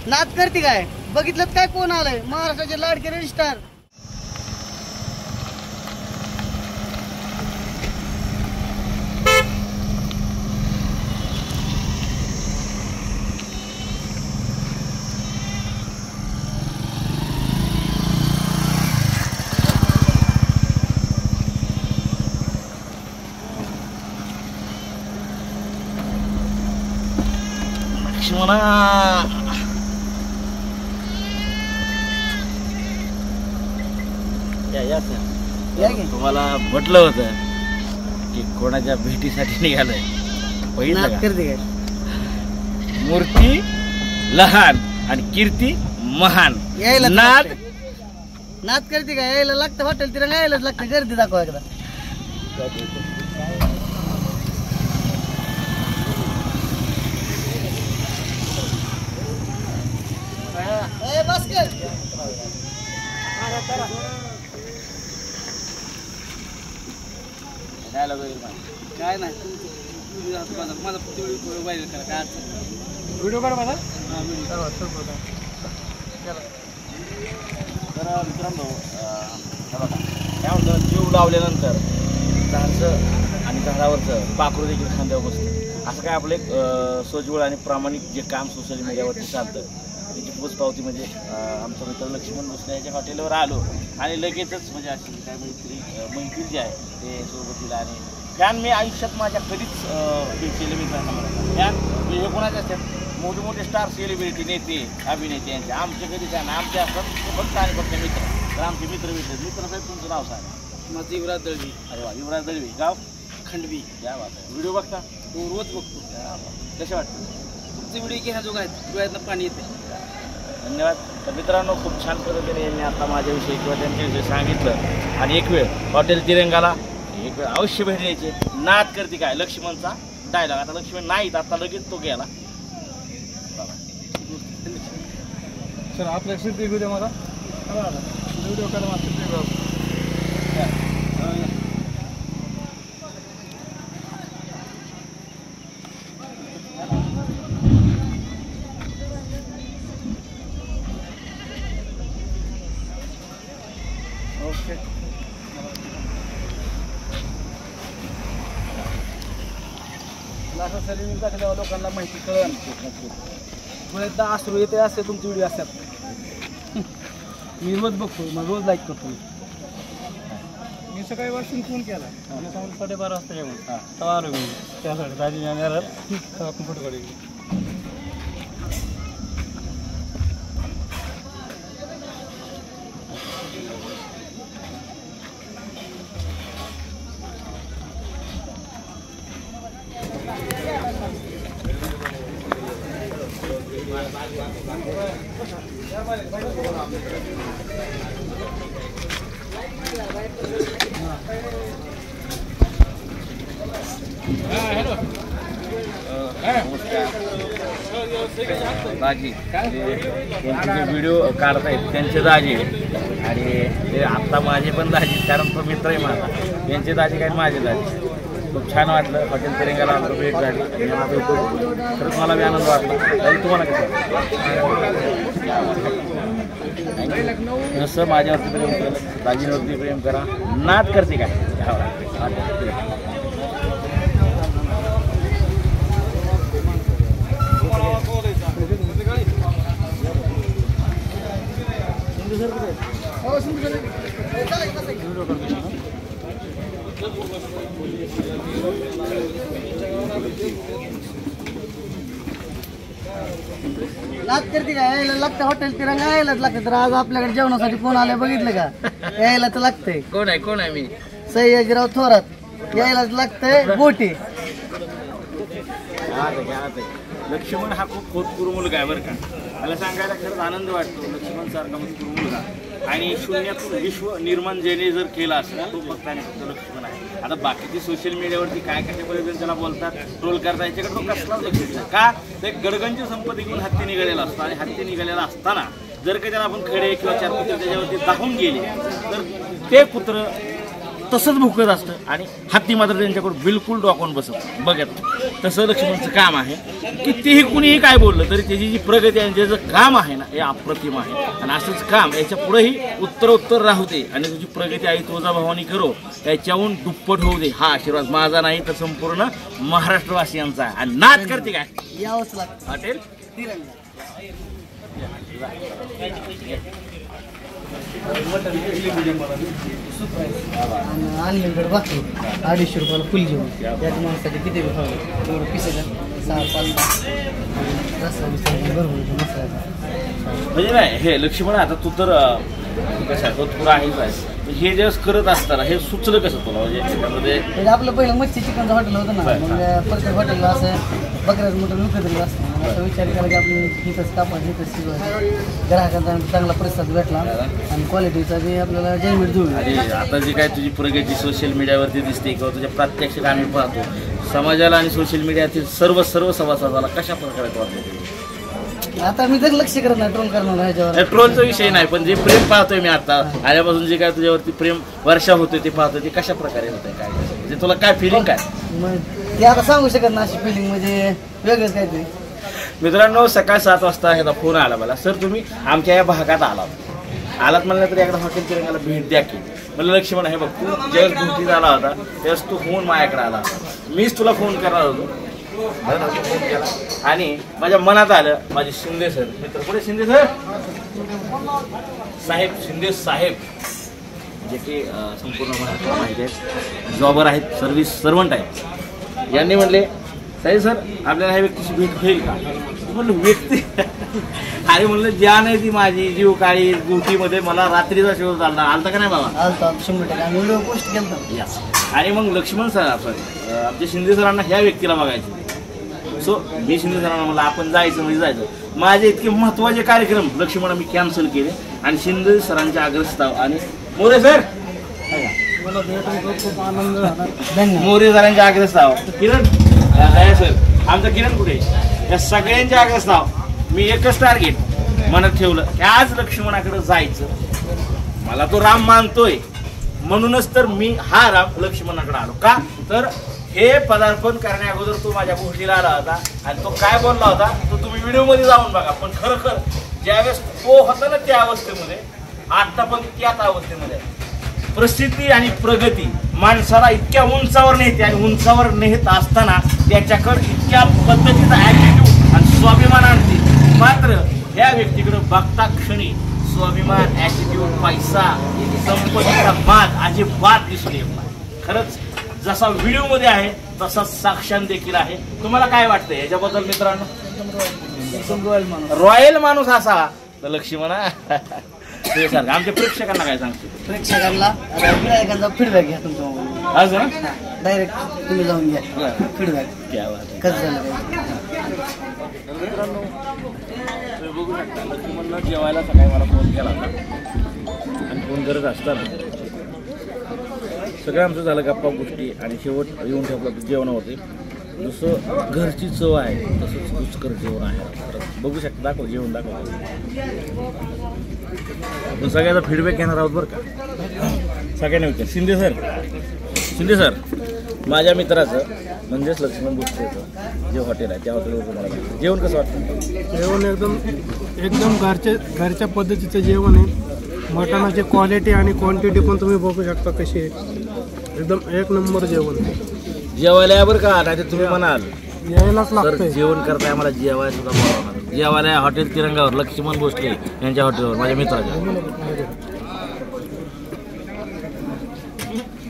नाद करते काय? बघितलं काय कोण आलंय? महाराष्ट्राचे लाडके रजिस्ट्रार. तुम्हाला म्हटलं होतं की कोणाच्या भेटीसाठी निघालंय. नाद करते काय? मूर्ती लहान आणि कीर्ती महान. यायला नाद करते काय? यायला लागतं हॉटेल तिला यायलाच लागतं. गर्दी दाखवा एकदा. काय नाही व्हिडिओ काढ माझा. तर मित्रांनो काय म्हणतं, जीव लावल्यानंतर झाडचं आणि झाडावरचं पाखरू देखील खांद्यावर बसतं. असं काय आपलं एक सोज्वळ आणि प्रामाणिक जे काम सोशल मीडियावरती चालतं त्याची पोचपावती म्हणजे आमचा मित्र लक्ष्मण भोसले याच्या हॉटेलवर आलो आणि लगेचच म्हणजे अशी काय मैत्री जी आहे ते सोबतीला. आणि फॅन मी आयुष्यात माझ्या कधीच भेटलेले मित्रांना मला फॅन हे कोणाचे असतात, मोठे मोठे स्टार सेलिब्रिटी नेते अभिनेते यांचे. आमचे कधी फॅन आमचे असतात फक्त आणि फक्त मित्र. तर आमचे मित्र भेटले. मित्र साहेब तुमचं नाव सांगा. माझं युवराज दळवी. अरे वा, युवराज दळवी. गाव खंडवी. या बात आहे. व्हिडिओ बघता? तो रोज बघतो. कसे वाटतं तुमचे व्हिडिओ घ्या जो आहेत डोळ्यातनं पाणी येते. धन्यवाद. तर मित्रांनो खूप छान पद्धतीने यांनी आता माझ्याविषयी किंवा त्यांच्याविषयी सांगितलं. आणि एक वेळ हॉटेल तिरंगाला एक वेळ अवश्य भेट द्यायची. नाद करते काय लक्ष्मणचा डायलॉग. आता लक्ष्मण नाहीत, आता लगेच तो गेला. सर आपल्या शिर्डी व्हिडिओ मला व्हिडिओ करा. ओके. असं सर्विस दाखवल्यावर लोकांना माहिती कळेल. डोळ्यात अश्रू येते असते तुमचे व्हिडिओ असतात. मी रोज बघतो, मग रोज लाईक करतो. मी सकाळी वाजून फोन केला 12:30 वाजता जेवण तेव्हा आलो मी त्यासाठी दाजी आपण फोटो काढू. दाजी त्यांचे व्हिडिओ काढतायत त्यांचे दाजी आणि ते आत्ता माझे पण दाजी, कारण तो मित्र आहे माझा. त्यांचे दाजी काय माझे दाजी. खूप छान वाटलं. हॉटेल तिरंगाला आमचं भेट झाली. खरंच मला बी आनंद वाटला. तरी तुम्हाला कसं थँक्यू. जसं माझ्यावरती प्रेम केलं दाजींवरती प्रेम करा. नाद करते काय नाद करते का? यायला लागतं हॉटेल तिरंगा यायलाच लागतं. तर आज आपल्याकडे जेवणासाठी कोण आलंय बघितलं का? यायला तर लागतंय. कोण आहे मी सयाजीराव थोरात. यायलाच लागतंय. बोटी लक्ष्मण हा खूप खोतपूर मुलगा आहे बरं का. मला सांगायला खरंच आनंद वाटतो. लक्ष्मण सारखा खोतपूर मुलगा आणि शून्यातून विश्व निर्माण ज्याने जर केला असेल तो फक्त आणि फक्त लक्ष्मण आहे. आता बाकीचे सोशल मीडियावरती काय कशापर्यंत त्याला बोलतात, ट्रोल करता, याच्याकडे तो कसलाच लक्ष देत का? ते गडगंज संपत्ती घेऊन हत्ती निघालेला असतो आणि हत्ती निघालेला असताना जर का त्याला आपण खडे किंवा चार कुत्रे त्याच्यावरती दाखवून गेले तर ते कुत्रं तसंच भुकत असतं आणि हत्ती मात्र त्यांच्याकडे बिलकुल डोकावून बसत बघत. तसं लक्ष्मणचं काम आहे. कितीही कुणीही काय बोललं तरी त्याची जी प्रगती आहे त्याचं काम आहे ना हे अप्रतिम आहे. आणि असंच काम याच्या पुढेही उत्तर राहू दे आणि तुझी प्रगती आई तुळजाभवानी करो, याच्याहून दुप्पट होऊ दे. हा आशीर्वाद माझा नाही तर संपूर्ण महाराष्ट्रवासियांचा आहे. आणि नाच करते काय यावंच लागतं हॉटेल तिरंगा. अनलिमिटेड बाकी 250 रुपयाला फुल जेवण. त्याच्या माणसासाठी किती बी खाऊ तेवढं पिसेला 6-5 रस्सा बिस्सा बरोबर मसाला. म्हणजे नाही हे लक्ष्मण आता तू तर कसं तुला आहेच. हे जे करत असताना हे सुचलं कसं तुला म्हणजे त्याच्यामध्ये आपलं पहिलं मच्छी चिकनचं हॉटेल होतं ना. मग प्रत्येक हॉटेलला असं बकऱ्याचं मटण विकत असतं. मग असं विचार केला की आपण हिथंच कापायचं हिथंच शिजवायचं. ग्राहकांचा चांगला प्रतिसाद भेटला आणि क्वालिटीचा बी आपल्याला जैमिट जुळली. आणि आता जी काय तुझी प्रगती सोशल मीडियावरती दिसते किंवा तुझ्या प्रात्यक्षिक आम्ही पाहतो समाजाला आणि सोशल मीडियातील सर्व सभासदाला कशा प्रकारे वाटतं? आता मी तर लक्ष करत नाही ट्रोल करणार ह्याच्यावर. ट्रोलचा विषय नाही पण जे प्रेम पाहतोय मी आता आल्यापासून जे काय तुझ्यावरती प्रेम वर्षा होतोय ते पाहतोय ते कशा प्रकारे होतंय काय म्हणजे तुला काय फिलिंग काय? मग ते आता सांगू शकत नाही. अशी फिलिंग म्हणजे वेगळंच काहीतरी. मित्रांनो सकाळी 7 वाजता ह्याचा फोन आला मला, सर तुम्ही आमच्या या भागात आलात म्हणलं तर एकदा हॉटेल तिरंगाला भेट द्या की. म्हणलं लक्ष्मण हे बघ तू ज्यावेळेस ड्युटी झाला होता त्यावेळेस तू फोन माझ्याकडे आला, मीच तुला फोन करणार होतो. फोन केला आणि माझ्या मनात आलं माझे शिंदे सर मित्र पुढे शिंदे सर साहेब शिंदे साहेब जे की संपूर्ण महाराष्ट्राला माहिती आहेत, जॉबर आहेत, सर्व्हिस सर्वंट आहेत. यांनी म्हणले साहेब सर आपल्याला ह्या व्यक्तीची भेट होईल का? म्हणलं व्यक्ती अरे म्हणलं ज्या नाही ती माझी जीव काळी ड्युटीमध्ये मला रात्रीचा शोध चालला आलता का नाही बाबा? आलता 100% व्हिडिओ पोस्ट केला. यस. आणि मग लक्ष्मण सर सॉरी आमच्या शिंदे सरांना ह्या व्यक्तीला बघायचं. सो मी शिंदे सरांना म्हणलं आपण जायचं म्हणजे जायचं. माझे इतके महत्त्वाचे कार्यक्रम लक्ष्मण मी कॅन्सल केले आणि शिंदे सरांच्या आग्रस्ताव आणि मोरे सर मला भेटून खूप आनंद झाला. धन्यवाद. मोरे सरांच्या आग्रस्ताव किरण सर आमचा किरण कुठे या सगळ्यांच्या आग्रस्ताव मी एकच टार्गेट मनात ठेवलं की आज लक्ष्मणाकडे जायचं. मला तो राम मानतोय म्हणूनच तर मी हा राम लक्ष्मणाकडे आलो. का तर हे पदार्पण करण्या अगोदर तो माझ्या गोष्टीला आला होता आणि तो काय बोलला होता तो तुम्ही व्हिडिओमध्ये जाऊन बघा. पण खरोखर ज्यावेळेस तो होता ना त्या अवस्थेमध्ये आता पण त्याच अवस्थेमध्ये प्रसिद्धी आणि प्रगती माणसाला इतक्या उंचावर नेते आणि उंचावर नेत असताना त्याच्याकडे इतक्या पद्धतीचा ॲटिट्यूड आणि स्वाभिमान आणते. मात्र ह्या व्यक्तीकडे बघता क्षणी स्वाभिमान ॲटिट्यूड पैसा संपत्तीचा माग अजिबात दिसून येत नाही. खरंच जसा व्हिडिओमध्ये आहे तसा साक्षात देखील आहे. तुम्हाला काय वाटतं याच्याबद्दल मित्रांनो? रॉयल माणूस असा तर लक्ष्मणा ते सारखं आमच्या प्रेक्षकांना काय सांगतो? प्रेक्षकांना गिरायकांचा फीडबॅक घ्या तुमच्या मोबाईल असं ना डायरेक्ट तुम्ही जाऊन घ्या फीडबॅक कसं झालं मित्रांनो. तुम्ही बघू शकता लक्ष्मणनं जेवायला सकाळी मला फोन केला होता आणि फोन करत असताना सगळं आमचं झालं गप्पा गोष्टी आणि शेवट येऊन ठेवलं जेवणावरती. जसं घरची चव आहे तसंच रुचकर जेवण आहे. बघू शकता दाखव जेवण दाखव. आपण सगळ्याचा फीडबॅक घेणार आहोत बरं का सगळ्यांनी विचार. शिंदे सर माझ्या मित्राचं म्हणजेच लक्ष्मण भोसलेचं जे हॉटेल आहे त्या हॉटेलवर तुम्हाला जेवण कसं वाटतं? जेवण एकदम घरच्या पद्धतीचं जेवण आहे. मटणाची क्वालिटी आणि क्वांटिटी पण तुम्ही बघू शकता कशी आहे. एकदम एक नंबर जेवण. जेवायला या बरं का नाही तर तुम्ही म्हणाल यायलाच तर लागतं. जेवण करताय मला जेवायला सुद्धा बोलावणार. जेवायला हॉटेल तिरंगावर लक्ष्मण भोसले यांच्या हॉटेलवर माझ्या मित्राच्या.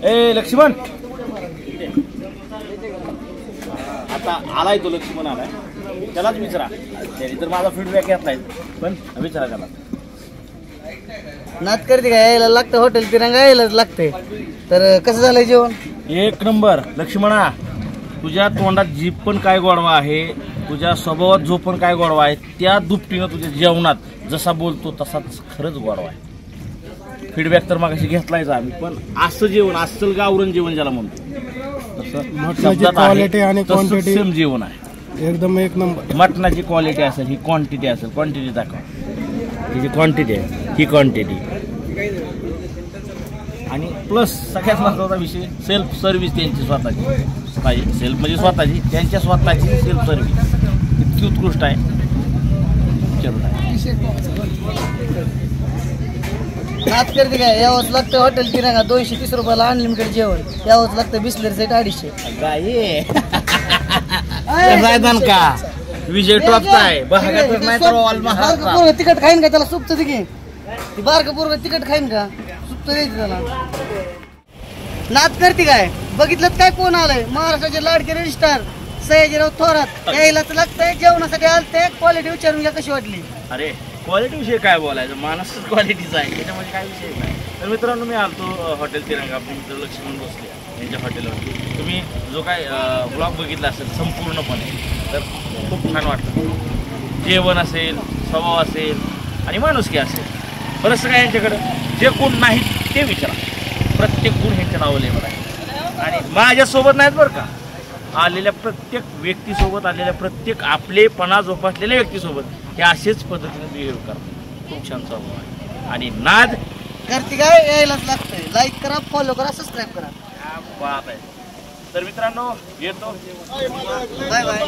ए लक्ष्मण आता आलाय तो लक्ष्मण आलाय त्यालाच विचारा. त्याने तर माझा फीडबॅक घेत नाही पण विचारा त्याला. नात करते का यायला लागतं हॉटेल तिरंगा यायलाच लागतंय. तर कसं झालंय जेवण? एक नंबर. लक्ष्मणा तुझ्या तोंडात जीभ पण काय गोडवा आहे, तुझ्या स्वभावात जो पण काय गोडवा आहे त्या दुपटीनं तुझ्या जेवणात जसा बोलतो तसाच खरंच गोडवा आहे. फीडबॅक तर मागाशी घेतलायच आम्ही पण असं जेवण अस्सल गावरण जेवण ज्याला म्हणतो तसं क्वालिटी आणि क्वांटिटी सेम जेवण आहे एकदम एक नंबर. मटणाची क्वालिटी असेल ही क्वांटिटी असेल. क्वांटिटी दाखव. ही जी क्वांटिटी आहे ही क्वांटिटी आणि प्लस सगळ्यात महत्त्वाचा विषय सेल्फ सर्व्हिस त्यांची स्वतःची पाहिजे. सेल्फ म्हणजे स्वतःची, त्यांच्या स्वतःची सेल्फ सर्व्हिस इतकी उत्कृष्ट आहे. नाच करते काय यावंच लागतं हॉटेल तिरंगा 230 रुपयाला अनलिमिटेड जेवण यावंच लागतं. बिस्लरी सेट 250 का विजय टॉपचा आहे बघायचं नाही तर ऑल महाराष्ट्र. पोरग तिकट खाईन का त्याला सुपत की ती बारकं पोरग तिकट खाईन का सुपत द्यायचं त्याला. नाच करते काय बघितलं काय कोण आलंय महाराष्ट्राचे लाडके रजिस्ट्रार सयाजीराव थोरात यायलाच लागतंय. जेवणासाठी आलते क्वालिटी विचारून घ्या कशी वाटली. अरे क्वालिटी विषय काय बोलायचं माणूसच क्वालिटीचा आहे त्याच्यामध्ये काय विषय नाही. तर मित्रांनो मी आलतो हॉटेल तिरंगा आपले मित्र लक्ष्मण भोसले यांच्या हॉटेलवरती. तुम्ही जो काय ब्लॉग बघितला असेल संपूर्णपणे तर खूप छान वाटतं. जेवण असेल, स्वभाव असेल आणि माणुसकी असेल बरंचसं काय यांच्याकडं. जे कोण नाहीत ते विचारा, प्रत्येक गुण ह्यांच्या नावाला अवेलेबल आहे. आणि माझ्यासोबत नाहीत बरं का, आलेल्या प्रत्येक व्यक्तीसोबत, आलेल्या प्रत्येक आपलेपणा जोपासलेल्या व्यक्तीसोबत हे असेच पद्धतीने बिहेव करतात. खूप छान स्वभाव आहे. आणि नाद करते काय यायलाच लागतंय. लाईक करा, फॉलो करा, सबस्क्राईब करा. बात आहे. तर मित्रांनो येतो. Bye bye.